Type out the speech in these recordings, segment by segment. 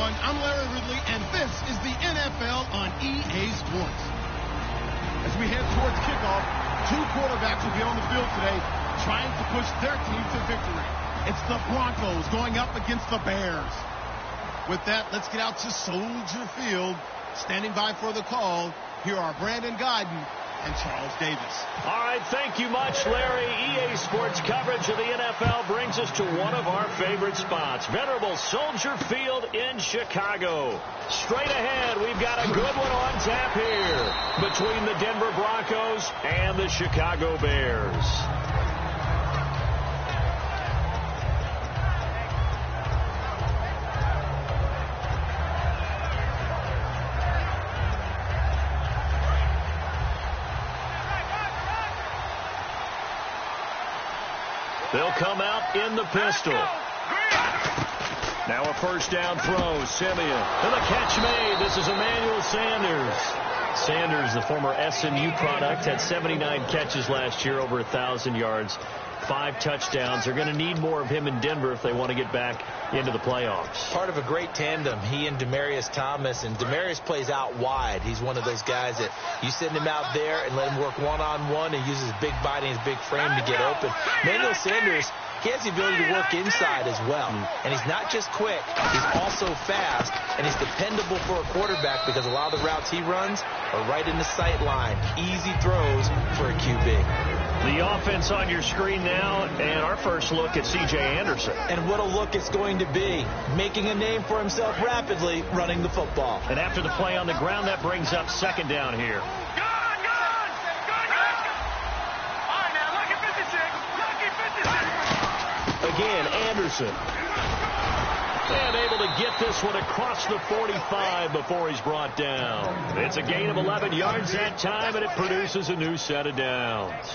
everyone. I'm Larry Ridley, and this is the NFL on EA Sports. As we head towards kickoff, two quarterbacks will be on the field today trying to push their team to victory. It's the Broncos going up against the Bears. With that, let's get out to Soldier Field. Standing by for the call, here are Brandon Guyton and Charles Davis. All right, thank you much, Larry. EA Sports coverage of the NFL brings us to one of our favorite spots, venerable Soldier Field in Chicago. Straight ahead, we've got a good one on tap here between the Denver Broncos and the Chicago Bears. They'll come out in the pistol. Now a first down throw. Simeon. And the catch made. This is Emmanuel Sanders. Sanders, the former SMU product, had 79 catches last year, over 1,000 yards, 5 touchdowns. They're going to need more of him in Denver if they want to get back into the playoffs. Part of a great tandem, he and Demaryius Thomas. And Demaryius plays out wide. He's one of those guys that you send him out there and let him work one-on-one and use his big body and his big frame to get open. Emmanuel Sanders, he has the ability to work inside as well. And he's not just quick, he's also fast, and he's dependable for a quarterback because a lot of the routes he runs are right in the sight line. Easy throws for a QB. The offense on your screen now, and our first look at C.J. Anderson. And what a look it's going to be. Making a name for himself rapidly, running the football. And after the play on the ground, that brings up second down here. Again, Anderson. And able to get this one across the 45 before he's brought down. It's a gain of 11 yards that time, and it produces a new set of downs.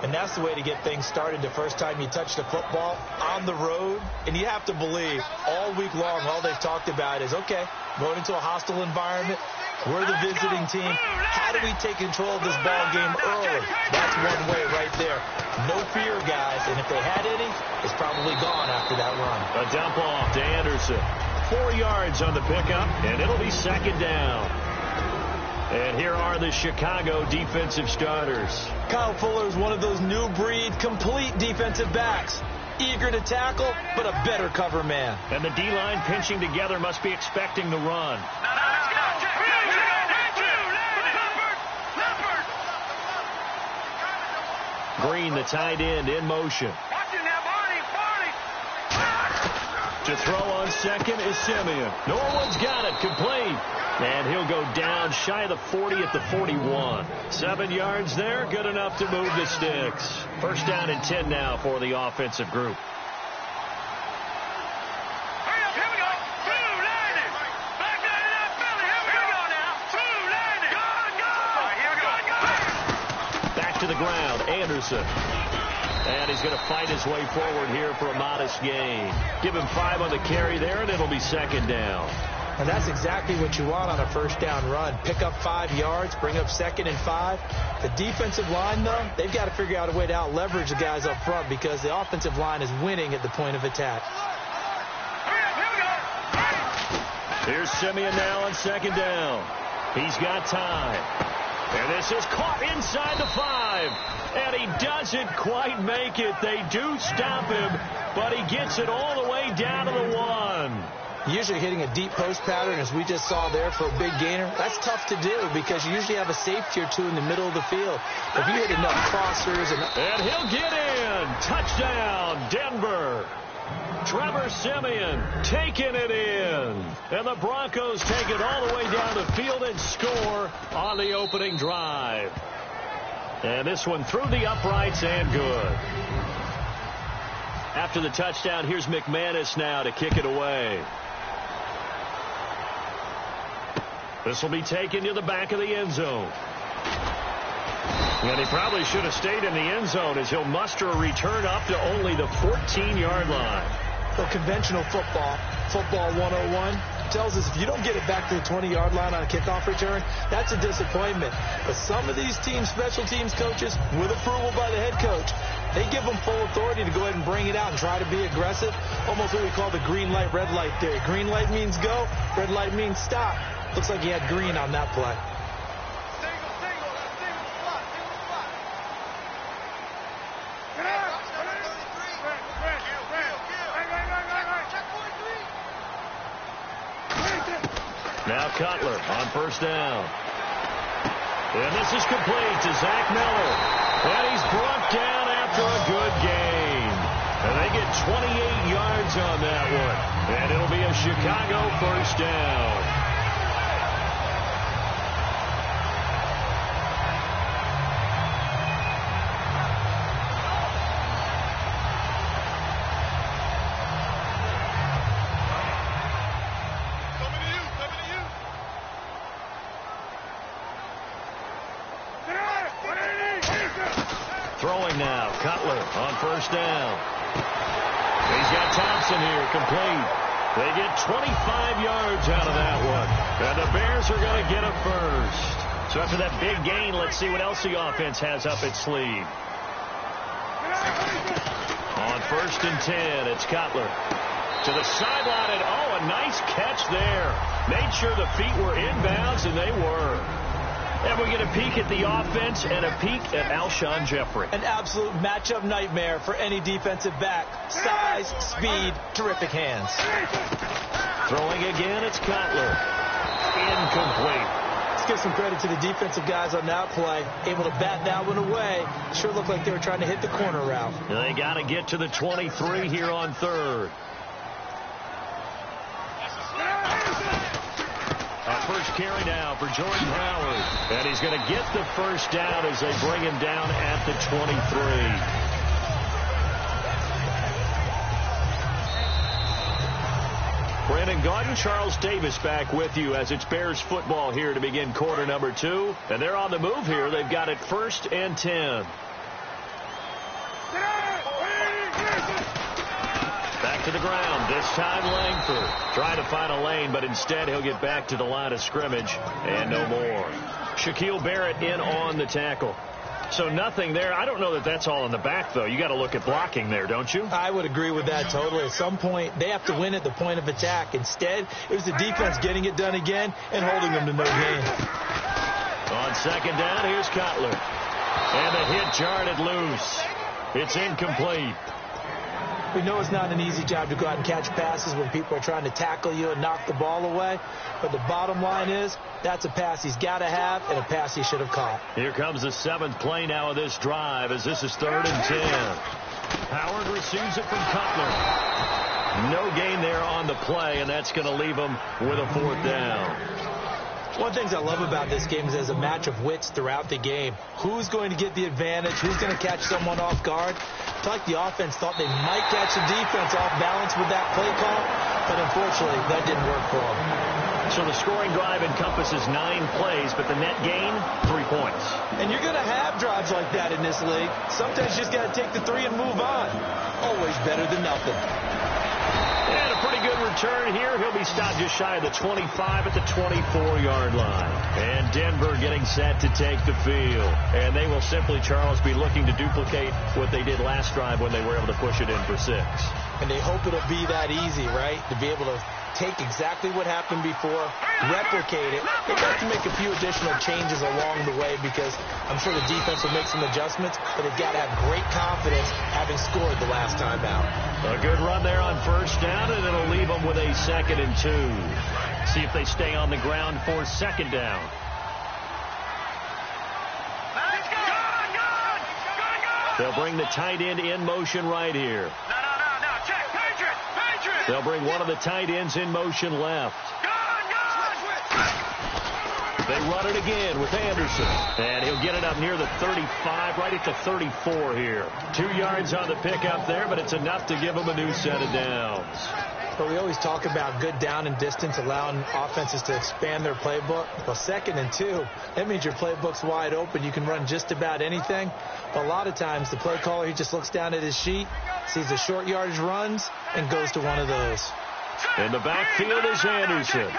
And that's the way to get things started the first time you touch the football on the road. And you have to believe all week long, all they've talked about is, okay, going into a hostile environment. We're the visiting team. How do we take control of this ball game early? That's one way right there. No fear, guys. And if they had any, it's probably gone after that run. A dump off to Anderson. 4 yards on the pickup, and it'll be second down. And here are the Chicago defensive starters. Kyle Fuller is one of those new breed, complete defensive backs. Eager to tackle, but a better cover man. And the D-line pinching together must be expecting the run. Green, the tight end, in motion. To throw on second is Simeon. Norwood's got it, complete. And he'll go down shy of the 40 at the 41. 7 yards there, good enough to move the sticks. First down and 10 now for the offensive group. Back to the ground, Anderson. And he's going to fight his way forward here for a modest gain. Give him 5 on the carry there, and it'll be second down. And that's exactly what you want on a first down run. Pick up 5 yards, bring up second and 5. The defensive line, though, they've got to figure out a way to out-leverage the guys up front because the offensive line is winning at the point of attack. Here's Simeon now on second down. He's got time. And this is caught inside the 5. And he doesn't quite make it. They do stop him, but he gets it all the way down to the 1. Usually hitting a deep post pattern, as we just saw there for a big gainer, that's tough to do because you usually have a safety or two in the middle of the field. If you hit enough crossers and he'll get in. Touchdown, Denver. Trevor Simeon taking it in. And the Broncos take it all the way down the field and score on the opening drive. And this one through the uprights and good. After the touchdown, here's McManus now to kick it away. This will be taken to the back of the end zone. And he probably should have stayed in the end zone as he'll muster a return up to only the 14-yard line. Well, conventional football 101, tells us if you don't get it back to the 20-yard line on a kickoff return, that's a disappointment. But some of these teams, special teams coaches, with approval by the head coach, they give them full authority to go ahead and bring it out and try to be aggressive. Almost what we call the green light, red light theory. Green light means go, red light means stop. Looks like he had green on that play. Now Cutler on first down. And this is complete to Zach Miller. And he's brought down after a good gain. And they get 28 yards on that one. And it'll be a Chicago first down. Throwing now, Cutler on first down. He's got Thompson here, complete. They get 25 yards out of that one. And the Bears are going to get a first. So after that big gain, let's see what else the offense has up its sleeve. On first and 10, it's Cutler. To the sideline, and a nice catch there. Made sure the feet were inbounds, and they were. And we get a peek at the offense and a peek at Alshon Jeffrey. An absolute matchup nightmare for any defensive back. Size, speed, terrific hands. Throwing again, it's Cutler. Incomplete. Let's give some credit to the defensive guys on that play. Able to bat that one away. Sure looked like they were trying to hit the corner route. They got to get to the 23 here on third. First carry now for Jordan Howard. And he's going to get the first down as they bring him down at the 23. Brandon Gaudin, Charles Davis back with you as it's Bears football here to begin quarter number 2. And they're on the move here. They've got it first and 10. Back to the ground. This time Langford trying to find a lane, but instead he'll get back to the line of scrimmage and no more. Shaquille Barrett in on the tackle. So nothing there. I don't know that that's all in the back, though. You got to look at blocking there, don't you? I would agree with that totally. At some point, they have to win at the point of attack. Instead, it was the defense getting it done again and holding them to no gain. On second down, here's Cutler. And the hit jarred it loose. It's incomplete. We know it's not an easy job to go out and catch passes when people are trying to tackle you and knock the ball away. But the bottom line is, that's a pass he's got to have and a pass he should have caught. Here comes the 7th play now of this drive as this is 3rd and 10. Howard receives it from Cutler. No gain there on the play, and that's going to leave him with a 4th down. One of the things I love about this game is there's a match of wits throughout the game. Who's going to get the advantage? Who's going to catch someone off guard? I feel like the offense thought they might catch the defense off balance with that play call, but unfortunately, that didn't work for them. So the scoring drive encompasses 9 plays, but the net gain, 3 points. And you're going to have drives like that in this league. Sometimes you just got to take the 3 and move on. Always better than nothing. And a pretty good return here. He'll be stopped just shy of the 25 at the 24-yard line. And Denver getting set to take the field. And they will simply, Charles, be looking to duplicate what they did last drive when they were able to push it in for 6. And they hope it'll be that easy, right? To be able to take exactly what happened before, replicate it. They have to make a few additional changes along the way because I'm sure the defense will make some adjustments, but they've got to have great confidence having scored the last time out. A good run there on first down, and it'll leave them with a 2nd and 2. See if they stay on the ground for 2nd down. They'll bring the tight end in motion right here. They'll bring one of the tight ends in motion left. They run it again with Anderson. And he'll get it up near the 35, right at the 34 here. 2 yards on the pickup there, but it's enough to give them a new set of downs. But we always talk about good down and distance, allowing offenses to expand their playbook. Well, 2nd and 2, that means your playbook's wide open. You can run just about anything. But a lot of times, the play caller, he just looks down at his sheet, sees the short yardage runs, and goes to one of those. In the backfield is Anderson.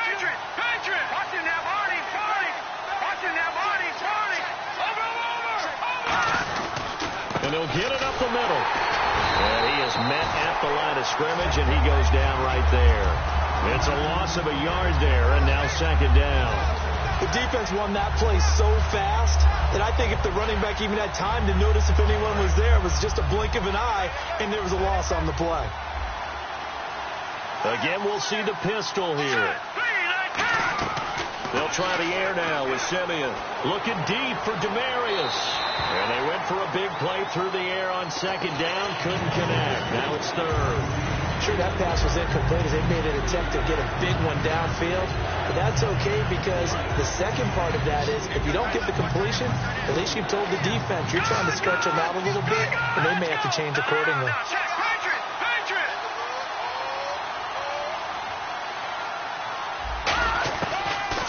And And they'll get it up the middle. And he is met at the line of scrimmage, and he goes down right there. It's a loss of a yard there, and now second down. The defense won that play so fast that I think if the running back even had time to notice if anyone was there, it was just a blink of an eye, and there was a loss on the play. Again, we'll see the pistol here. They'll try the air now with Simeon. Looking deep for Demarius. And they went for a big play through the air on second down. Couldn't connect. Now it's third. Sure, that pass was incomplete as they made an attempt to get a big one downfield. But that's okay because the second part of that is if you don't get the completion, at least you've told the defense you're trying to stretch them out a little bit, and they may have to change accordingly.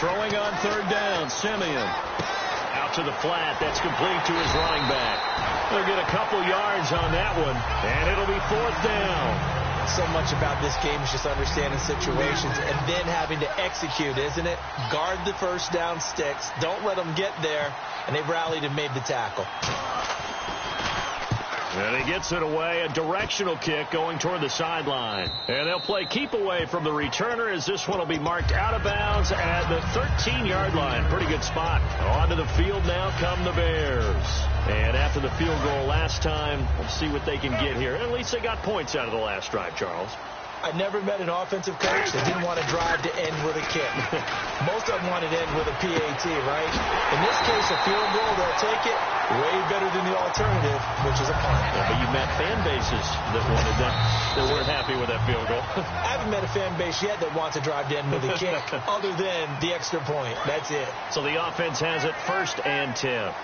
Throwing on third down, Simeon. Out to the flat. That's complete to his running back. They'll get a couple yards on that one, and it'll be fourth down. So much about this game is just understanding situations and then having to execute, isn't it? Guard the first down sticks. Don't let them get there, and they rallied and made the tackle. And he gets it away, a directional kick going toward the sideline. And they'll play keep away from the returner as this one will be marked out of bounds at the 13-yard line. Pretty good spot. Onto the field now come the Bears. And after the field goal last time, we'll see what they can get here. At least they got points out of the last drive, Charles. I never met an offensive coach that didn't want to drive to end with a kick. Most of them wanted to end with a PAT, right? In this case, a field goal, they'll take it way better than the alternative, which is a punt. Yeah, but you met fan bases that wanted that weren't happy with that field goal. I haven't met a fan base yet that wants to drive to end with a kick other than the extra point. That's it. So the offense has it 1st and 10.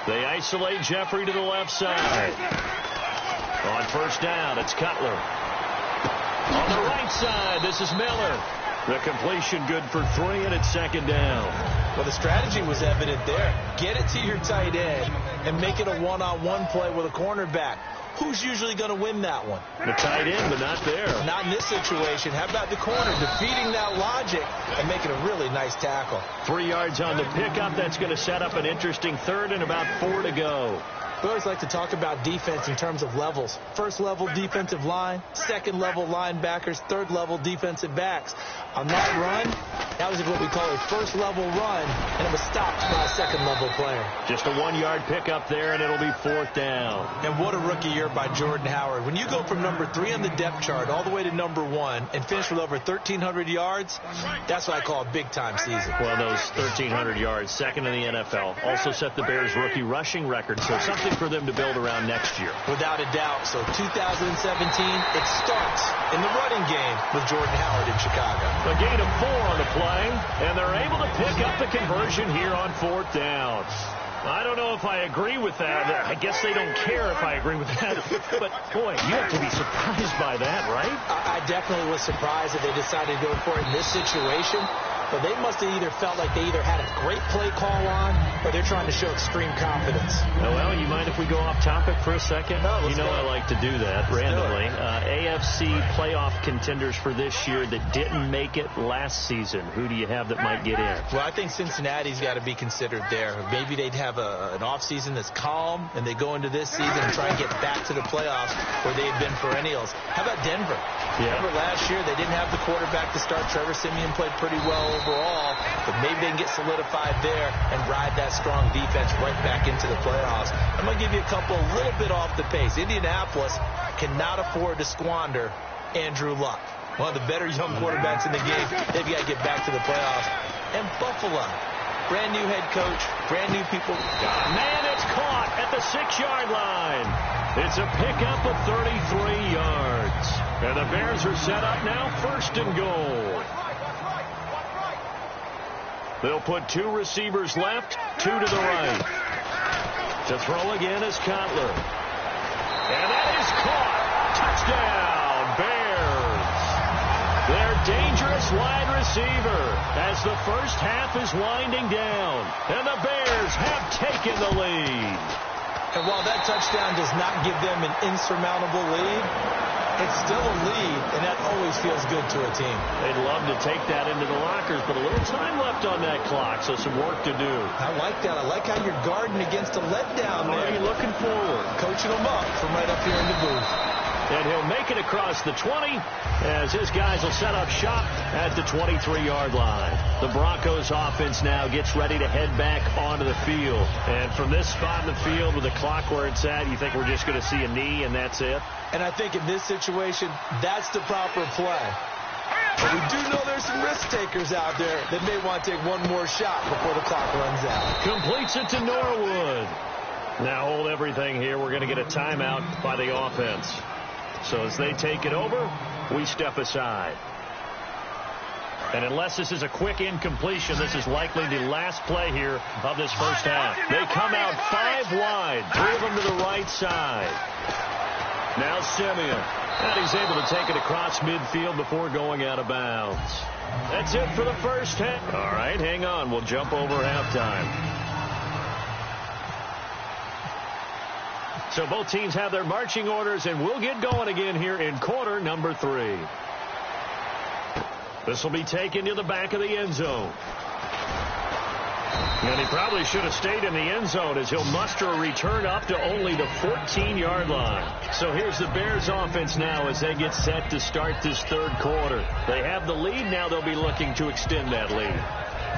They isolate Jeffrey to the left side. On first down, it's Cutler. On the right side, this is Miller. The completion good for 3, and it's second down. Well, the strategy was evident there. Get it to your tight end and make it a one-on-one play with a cornerback. Who's usually going to win that one? The tight end, but not there. Not in this situation. How about the corner defeating that logic and making a really nice tackle? 3 yards on the pickup. That's going to set up an interesting third and about 4 to go. We always like to talk about defense in terms of levels. First level defensive line, second level linebackers, third level defensive backs. On that run, that was what we call a first level run, and it was stopped by a second level player. Just a 1-yard pickup there, and it'll be 4th down. And what a rookie year by Jordan Howard. When you go from number 3 on the depth chart all the way to number 1 and finish with over 1,300 yards, that's what I call a big-time season. Well, those 1,300 yards, second in the NFL, also set the Bears' rookie rushing record, so something for them to build around next year. Without a doubt. So 2017, it starts in the running game with Jordan Howard in Chicago. A gain of 4 on the play, and they're able to pick up the conversion here on 4th down. I don't know if I agree with that. I guess they don't care if I agree with that. But, boy, you have to be surprised by that, right? I definitely was surprised that they decided to go for it in this situation. But they must have either felt like they either had a great play call on or they're trying to show extreme confidence. Oh, well, you mind if we go off topic for a second? No, you know I like to do that randomly. AFC playoff contenders for this year that didn't make it last season. Who do you have that might get in? Well, I think Cincinnati's got to be considered there. Maybe they'd have an offseason that's calm, and they go into this season and try and get back to the playoffs where they've been perennials. How about Denver? Yeah. Remember last year they didn't have the quarterback to start. Trevor Siemian played pretty well overall, but maybe they can get solidified there and ride that strong defense right back into the playoffs. I'm going to give you a little bit off the pace. Indianapolis cannot afford to squander Andrew Luck, one of the better young quarterbacks in the game. They've got to get back to the playoffs. And Buffalo, brand new head coach, brand new people. Man, it's caught at the 6-yard line. It's a pickup of 33 yards. And the Bears are set up now 1st and goal. They'll put 2 receivers left, 2 to the right. To throw again is Cutler. And that is caught. Touchdown, Bears. Their dangerous wide receiver as the first half is winding down. And the Bears have taken the lead. And while that touchdown does not give them an insurmountable lead, It's still a lead, and that always feels good to a team. They'd love to take that into the lockers, but a little time left on that clock, so some work to do. I like that. I like how you're guarding against a letdown there. Already looking forward. Coaching them up from right up here in the booth. And he'll make it across the 20 as his guys will set up shop at the 23-yard line. The Broncos offense now gets ready to head back onto the field. And from this spot in the field with the clock where it's at, you think we're just going to see a knee and that's it? And I think in this situation, that's the proper play. But we do know there's some risk takers out there that may want to take one more shot before the clock runs out. Completes it to Norwood. Now hold everything here. We're going to get a timeout by the offense. So as they take it over, we step aside. And unless this is a quick incompletion, this is likely the last play here of this first half. They come out 5 wide, 3 of them to the right side. Now Simeon. And he's able to take it across midfield before going out of bounds. That's it for the first half. All right, hang on. We'll jump over halftime. So both teams have their marching orders, and we'll get going again here in quarter number 3. This will be taken to the back of the end zone. And he probably should have stayed in the end zone as he'll muster a return up to only the 14-yard line. So here's the Bears offense now as they get set to start this third quarter. They have the lead. Now they'll be looking to extend that lead.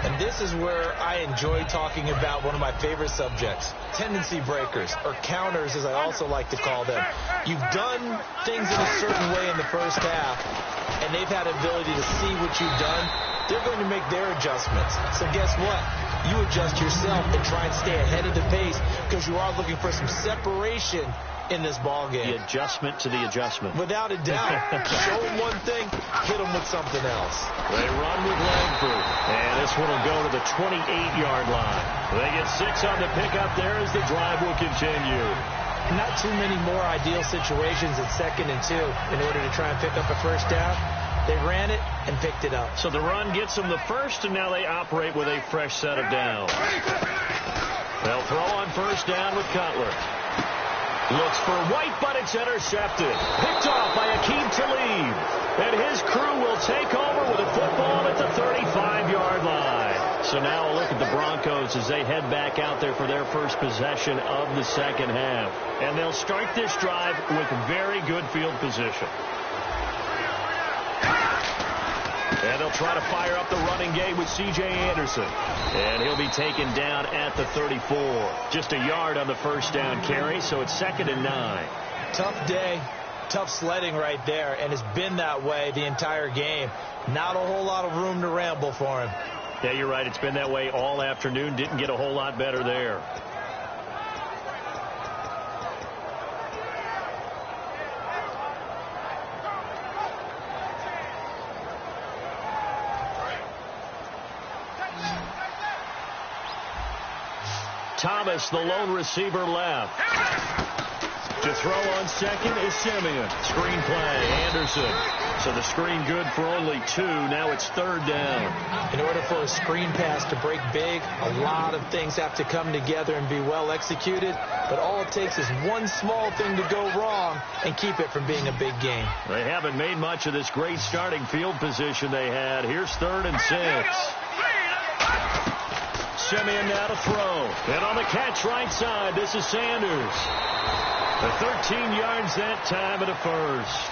And this is where I enjoy talking about one of my favorite subjects, tendency breakers, or counters as I also like to call them. You've done things in a certain way in the first half, and they've had ability to see what you've done. They're going to make their adjustments. So guess what? You adjust yourself and try and stay ahead of the pace because you are looking for some separation in this ball game. The adjustment to the adjustment. Without a doubt. Show them one thing, hit them with something else. They run with Langford. And this one will go to the 28-yard line. They get 6 on the pickup there as the drive will continue. Not too many more ideal situations at 2nd and 2 in order to try and pick up a first down. They ran it and picked it up. So the run gets them the first, and now they operate with a fresh set of downs. They'll throw on first down with Cutler. Looks for White, but it's intercepted. Picked off by Akeem Talib. And his crew will take over with a football at the 35-yard line. So now a look at the Broncos as they head back out there for their first possession of the second half. And they'll start this drive with very good field position. And they'll try to fire up the running game with C.J. Anderson. And he'll be taken down at the 34. Just a yard on the first down carry, so it's 2nd and 9. Tough day, tough sledding right there, and it's been that way the entire game. Not a whole lot of room to ramble for him. Yeah, you're right. It's been that way all afternoon. Didn't get a whole lot better there. Thomas, the lone receiver, left. To throw on second is Simeon. Screen play, Anderson. So the screen good for only 2. Now it's 3rd down. In order for a screen pass to break big, a lot of things have to come together and be well executed. But all it takes is one small thing to go wrong and keep it from being a big game. They haven't made much of this great starting field position they had. Here's 3rd and 6. Simeon now to throw. And on the catch right side, this is Sanders. The 13 yards that time at a first.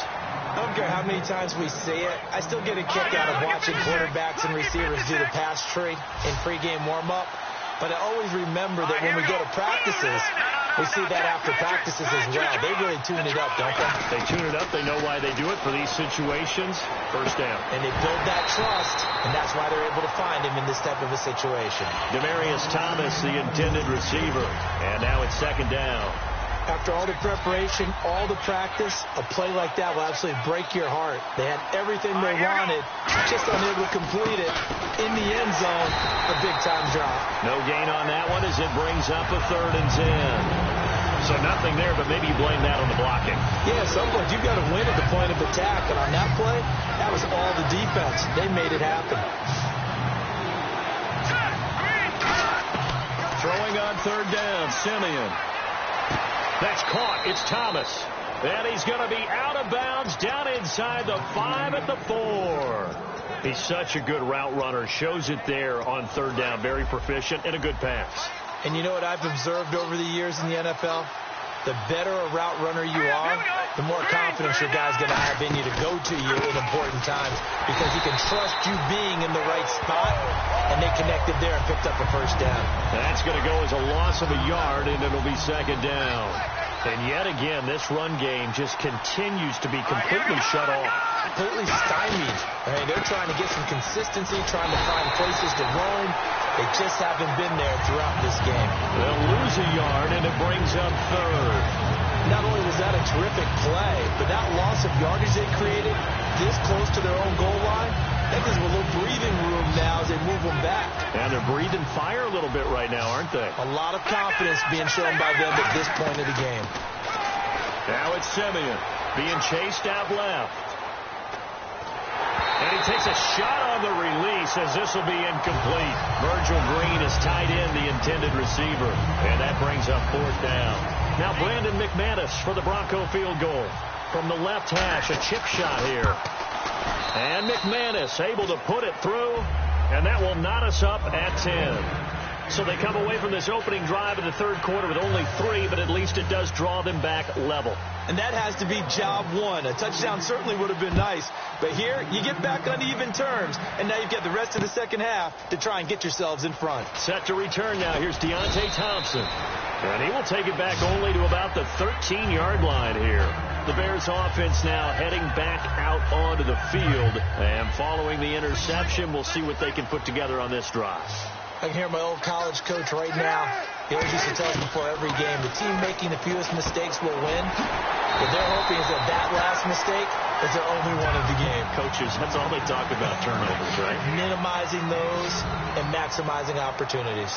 I don't care how many times we see it. I still get a kick out of watching quarterbacks and receivers do the pass tree in pregame warm-up. But I always remember that when we go to practices, we see that after practices as well. They really tune it up, don't they? They tune it up. They know why they do it for these situations. First down. And they build that trust, and that's why they're able to find him in this type of a situation. Demarius Thomas, the intended receiver. And now it's 2nd down. After all the preparation, all the practice, a play like that will absolutely break your heart. They had everything they wanted, just unable to complete it. In the end zone, a big-time drop. No gain on that one as it brings up a 3rd and 10. So nothing there, but maybe you blame that on the blocking. Yeah, at some point you've got to win at the point of attack. And on that play, that was all the defense. They made it happen. Throwing on 3rd down, Simeon. That's caught. It's Thomas. And he's going to be out of bounds down inside the 5 at the 4. He's such a good route runner. Shows it there on third down. Very proficient and a good pass. And you know what I've observed over the years in the NFL? The better a route runner you are, the more confidence your guy's going to have in you to go to you in important times because he can trust you being in the right spot, and they connected there and picked up a first down. That's going to go as a loss of a yard, and it'll be second down. And yet again, this run game just continues to be completely shut off. Completely stymied. I mean, they're trying to get some consistency, trying to find places to roam. They just haven't been there throughout this game. They'll lose a yard, and it brings up third. Not only was that a terrific play, but that loss of yardage they created this close to their own goal line, that gives them a little breathing room now as they move them back. And they're breathing fire a little bit right now, aren't they? A lot of confidence being shown by them at this point of the game. Now it's Simeon being chased out left. And he takes a shot on the release as this will be incomplete. Virgil Green is tied in, the intended receiver. And that brings up fourth down. Now Brandon McManus for the Bronco field goal. From the left hash, a chip shot here. And McManus able to put it through. And that will knot us up at 10. So they come away from this opening drive in the third quarter with only 3, but at least it does draw them back level. And that has to be job one. A touchdown certainly would have been nice. But here, you get back on even terms. And now you've got the rest of the second half to try and get yourselves in front. Set to return now. Here's Deontay Thompson. And he will take it back only to about the 13-yard line here. The Bears offense now heading back out onto the field. And following the interception, we'll see what they can put together on this drive. I can hear my old college coach right now. He always used to tell us before every game, the team making the fewest mistakes will win. What they're hoping is that last mistake is their only one of the game. Coaches, that's all they talk about, turnovers, right? Minimizing those and maximizing opportunities.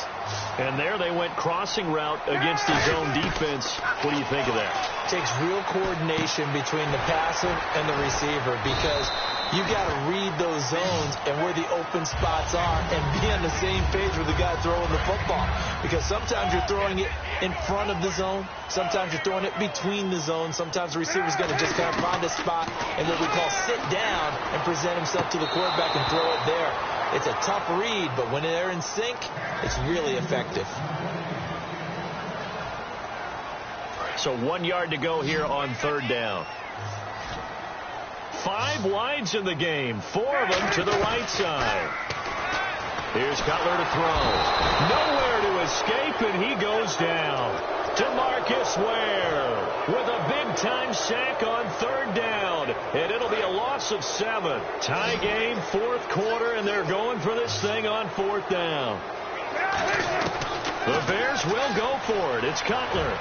And there they went crossing route against his own defense. What do you think of that? It takes real coordination between the passer and the receiver because you got to read those zones and where the open spots are and be on the same page with the guy throwing the football. Because sometimes you're throwing it in front of the zone. Sometimes you're throwing it between the zones. Sometimes the receiver's going to just kind of find a spot and what we call sit down and present himself to the quarterback and throw it there. It's a tough read, but when they're in sync, it's really effective. So 1 yard to go here on third down. 5 wides in the game, 4 of them to the right side. Here's Cutler to throw. Nowhere to escape, and he goes down. DeMarcus Ware with a big-time sack on third down, and it'll be a loss of 7. Tie game, fourth quarter, and they're going for this thing on fourth down. The Bears will go for it. It's Cutler.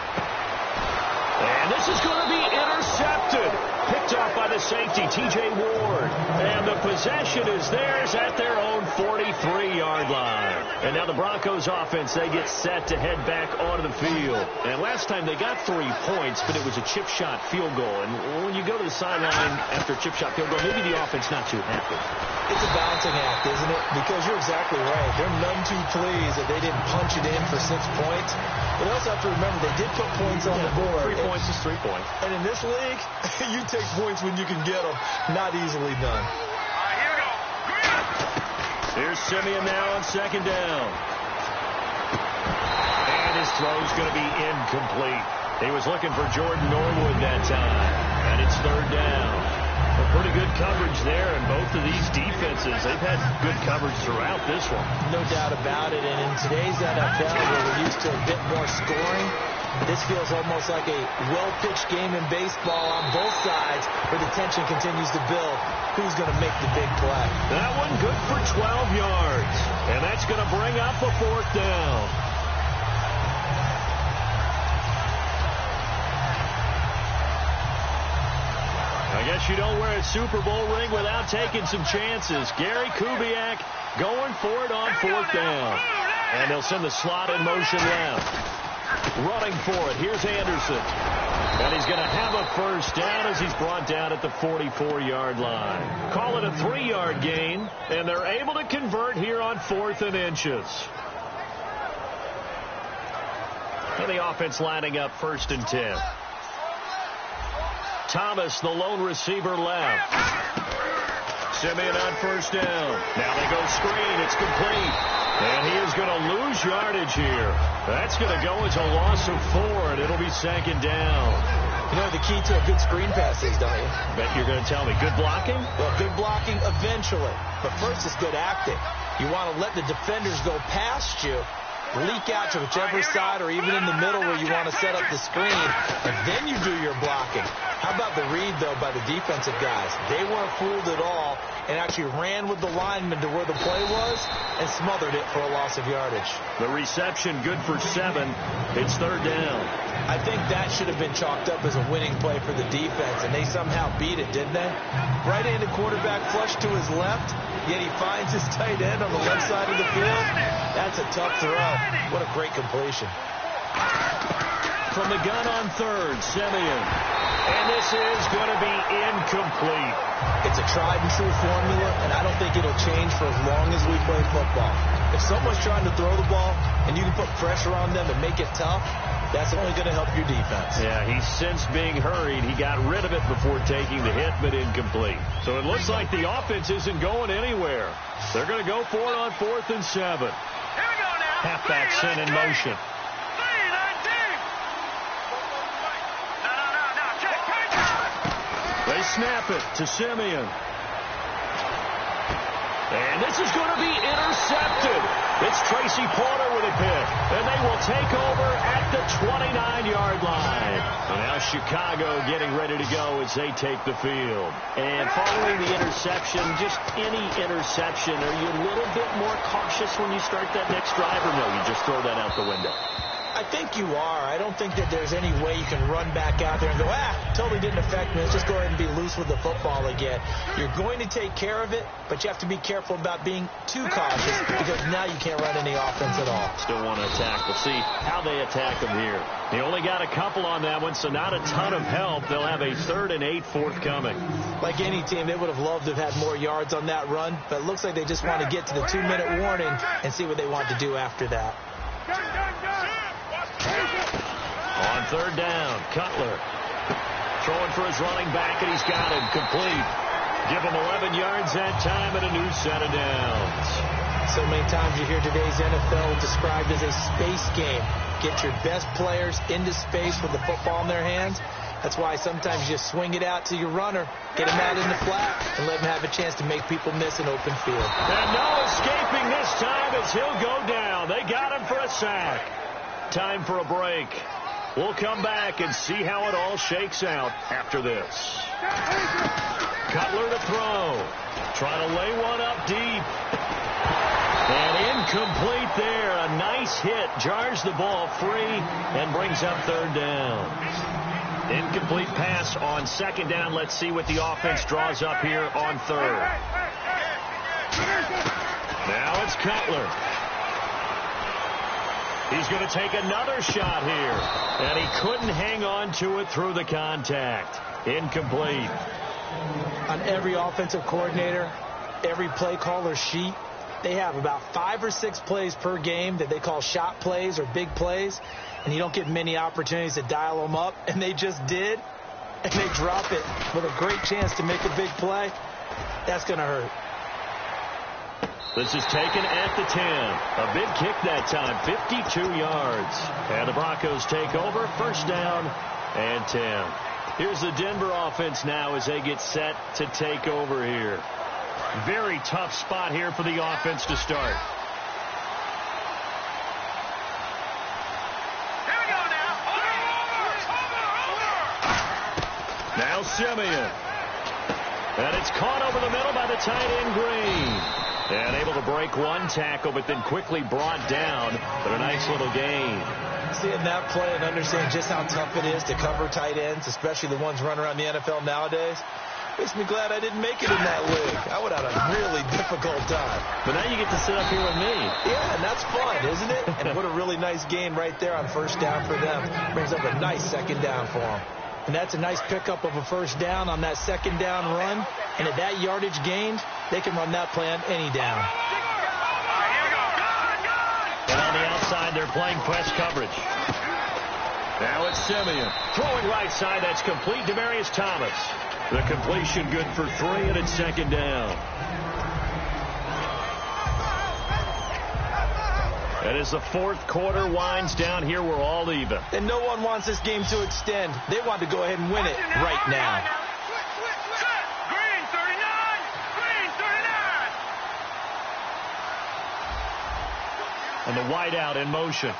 And this is going to be intercepted. Picked off by the safety, T.J. Ward. And the possession is theirs at their own 43-yard line. And now the Broncos offense, they get set to head back onto the field. And last time they got 3 points, but it was a chip shot field goal. And when you go to the sideline after a chip shot field goal, maybe the offense not too happy. It's a balancing act, isn't it? Because you're exactly right. They're none too pleased that they didn't punch it in for 6 points. But you also have to remember they did put points on the board. 3 points is 3 points. And in this league, you take points when you can get them. Not easily done. Here we go. Here's Simeon now on second down. And his throw's going to be incomplete. He was looking for Jordan Norwood that time. And it's third down. A pretty good coverage there, and both of these defenses, they've had good coverage throughout this one. No doubt about it, and in today's NFL, where we're used to a bit more scoring, this feels almost like a well-pitched game in baseball on both sides, where the tension continues to build. Who's going to make the big play? That one good for 12 yards, and that's going to bring up a fourth down. I guess you don't wear a Super Bowl ring without taking some chances. Gary Kubiak going for it on fourth down. And they'll send the slot in motion left. Running for it. Here's Anderson. And he's going to have a first down as he's brought down at the 44-yard line. Call it a 3-yard gain, and they're able to convert here on 4th and inches. And the offense lining up 1st and 10. Thomas, the lone receiver, left. Simeon on first down. Now they go screen. It's complete. And he is going to lose yardage here. That's going to go as a loss of 4, and it'll be second down. You know the key to a good screen pass is, don't you? Bet you're going to tell me. Good blocking? Well, good blocking eventually. But first it's good acting. You want to let the defenders go past you, leak out to whichever side or even in the middle where you want to set up the screen, and then you do your blocking. How about the read, though, by the defensive guys? They weren't fooled at all and actually ran with the lineman to where the play was and smothered it for a loss of yardage. The reception good for 7. It's third down. I think that should have been chalked up as a winning play for the defense, and they somehow beat it, didn't they? Right-handed quarterback flush to his left, yet he finds his tight end on the left side of the field. That's a tough throw. What a great completion. From the gun on third, Simeon. And this is going to be incomplete. It's a tried-and-true formula, and I don't think it'll change for as long as we play football. If someone's trying to throw the ball and you can put pressure on them and make it tough, that's only going to help your defense. Yeah, he's since being hurried. He got rid of it before taking the hit, but incomplete. So it looks like the offense isn't going anywhere. They're going to go for it on 4th and 7. Here we go now. Halfback sent in motion. They snap it to Simeon. And this is going to be intercepted. It's Tracy Porter with a pick. And they will take over at the 29-yard line. And now Chicago getting ready to go as they take the field. And following the interception, just any interception, are you a little bit more cautious when you start that next drive, or no, you just throw that out the window? I think you are. I don't think that there's any way you can run back out there and go, totally didn't affect me. Let's just go ahead and be loose with the football again. You're going to take care of it, but you have to be careful about being too cautious because now you can't run any offense at all. Still want to attack. We'll see how they attack them here. They only got a couple on that one, so not a ton of help. They'll have a 3rd and 8 forthcoming. Like any team, they would have loved to have had more yards on that run, but it looks like they just want to get to the 2-minute warning and see what they want to do after that. On 3rd down, Cutler throwing for his running back, and he's got him complete. Give him 11 yards that time and a new set of downs. So many times you hear today's NFL described as a space game. Get your best players into space with the football in their hands. That's why sometimes you just swing it out to your runner, get him out in the flat, and let him have a chance to make people miss an open field. And no escaping this time as he'll go down. They got him for a sack. Time for a break. We'll come back and see how it all shakes out after this. Cutler to throw. Trying to lay one up deep. And incomplete there. A nice hit. Jars the ball free and brings up 3rd down. Incomplete pass on 2nd down. Let's see what the offense draws up here on 3rd. Now it's Cutler. He's going to take another shot here. And he couldn't hang on to it through the contact. Incomplete. On every offensive coordinator, every play caller sheet, they have about 5 or 6 plays per game that they call shot plays or big plays. And you don't get many opportunities to dial them up. And they just did. And they drop it with a great chance to make a big play. That's going to hurt. This is taken at the 10. A big kick that time, 52 yards. And the Broncos take over, 1st down and 10. Here's the Denver offense now as they get set to take over here. Very tough spot here for the offense to start. Here we go now. Over. Now Simeon. And it's caught over the middle by the tight end Green. And able to break one tackle, but then quickly brought down. But a nice little gain. Seeing that play and understanding just how tough it is to cover tight ends, especially the ones running around the NFL nowadays, makes me glad I didn't make it in that league. I would have had a really difficult time. But now you get to sit up here with me. Yeah, and that's fun, isn't it? And what a really nice gain right there on 1st down for them. Brings up a nice 2nd down for them. And that's a nice pickup of a 1st down on that 2nd down run. And at that yardage gained, they can run that play on any down. And on the outside, they're playing press coverage. Now it's Simeon. Throwing right side. That's complete. Demaryius Thomas. The completion good for 3, and it's second down. And as the fourth quarter winds down here, we're all even. And no one wants this game to extend. They want to go ahead and win it right now. Green 39. Green 39. And the wideout in motion.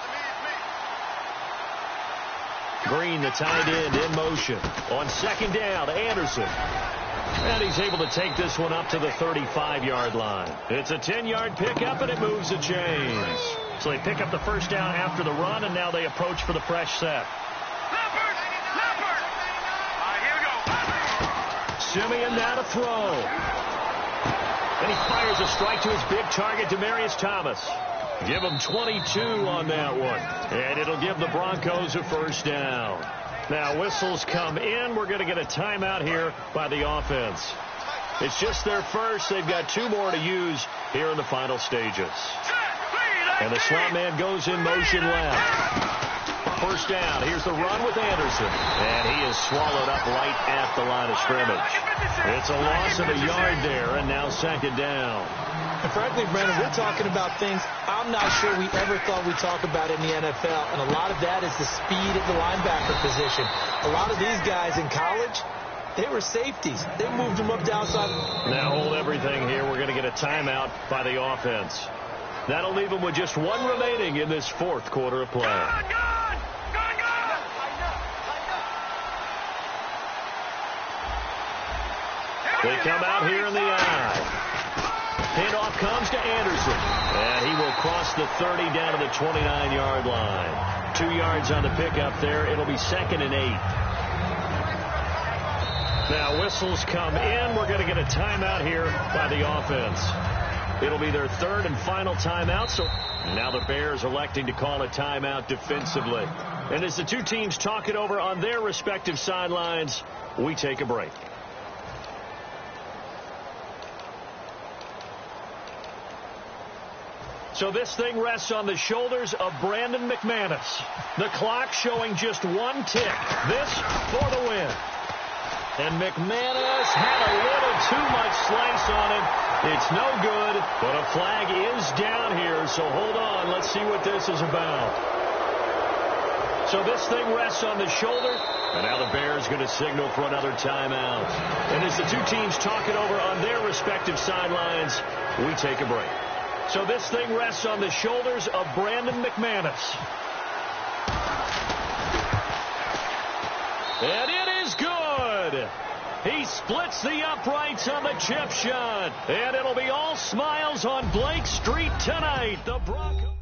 Green, the tight end, in motion. On second down, Anderson. And he's able to take this one up to the 35-yard line. It's a 10-yard pickup, and it moves the chains. So they pick up the first down after the run, and now they approach for the fresh set. Leopard. Leopard. All right, here we go. Simeon now to throw. And he fires a strike to his big target, Demaryius Thomas. Give him 22 on that one. And it'll give the Broncos a first down. Now whistles come in. We're going to get a timeout here by the offense. It's just their first. They've got 2 more to use here in the final stages. And the slot man goes in motion left. First down. Here's the run with Anderson. And he is swallowed up right at the line of scrimmage. It's a loss of a yard there, and now second down. And frankly, Brandon, we're talking about things I'm not sure we ever thought we'd talk about in the NFL. And a lot of that is the speed of the linebacker position. A lot of these guys in college, they were safeties. They moved them up the outside. Now hold everything here. We're going to get a timeout by the offense. That'll leave them with just 1 remaining in this fourth quarter of play. They come out here in the eye. Handoff comes to Anderson. And he will cross the 30 down to the 29-yard line. 2 yards on the pickup there. It'll be second and 8. Now whistles come in. We're going to get a timeout here by the offense. It'll be their third and final timeout. So now the Bears electing to call a timeout defensively. And as the 2 teams talk it over on their respective sidelines, we take a break. So this thing rests on the shoulders of Brandon McManus. The clock showing just 1 tick. This for the win. And McManus had a little too much slice on it. It's no good, but a flag is down here, so hold on. Let's see what this is about. So this thing rests on the shoulder, and now the Bears going to signal for another timeout. And as the 2 teams talk it over on their respective sidelines, we take a break. So this thing rests on the shoulders of Brandon McManus. And it is good. He splits the uprights on the chip shot. And it'll be all smiles on Blake Street tonight. The Broncos.